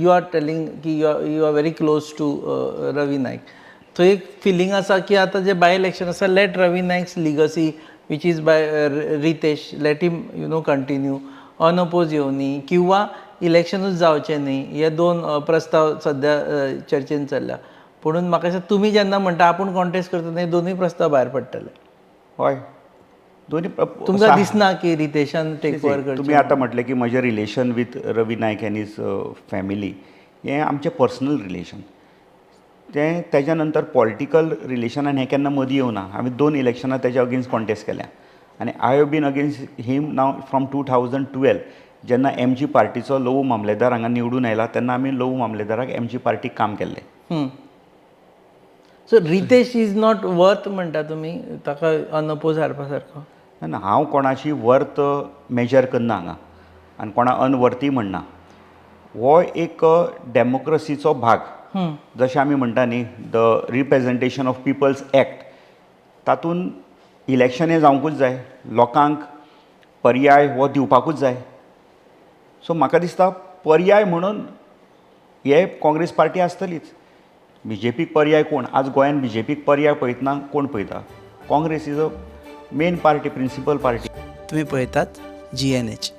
You are telling की you are very close to Ravi Naik. तो एक फिलिंग आसा की आतां जे बाय इलेक्शन आसा, let Ravi Naik's legacy which is by Ritesh, let him continue, unopposed येवनी किंवा इलेक्शनूच जावचें न्ही, हे दोन प्रस्ताव सध्या चर्चेन चल्ल्या. म्हणून म्हाका दिसता तुमी जेन्ना म्हणटा आपूण कॉन्टेस्ट करता तेन्ना दोनूय प्रस्ताव भायर पडटले. हय दोन्ही तुमकां दिसना की रितेशान टेक ओवर करचें? तुम्ही आता म्हटलें की म्हजें relation with Ravi Naik and his family हें आमचें पर्सनल रिलेशन. तें तेज्या नंतर पॉलिटिकल रिलेशनान हें केन्ना मदीं येवना. आमी 2 इलेक्शनां तेज्या अगेन्स्ट कॉन्टेस्ट केल्या आनी I have been against him now from 2012. जेन्ना एमजी पार्टीचो लवू मामलेदार हांगा निवडून आयला तेन्ना आमी लवू मामलेदाराक एमजी पार्टीक काम केल्लें. So Ritesh is not worth म्हणटा तुमी ताका अनअपोज हाडपा सारको? ना हांव कोणाची वर्थ मेजर करना हांगा आनी कोणा अनवर्थी म्हणना. हो एक डेमोक्रेसीचो भाग. जशें आमी म्हणटा न्ही the representation of peoples act, तातूंत इलेक्शन हें जावंकूच जाय, लोकांक पर्याय हो दिवपाकूच जाय. सो म्हाका दिसता पर्याय म्हणून हे काँग्रेस पार्टी आसतलीच. BJPक पर्याय कोण? आज गोंयांत BJPक पर्याय पळयतना कोण पळयता? Congress is a main party, principal party. तुम्ही पळयतात GNH.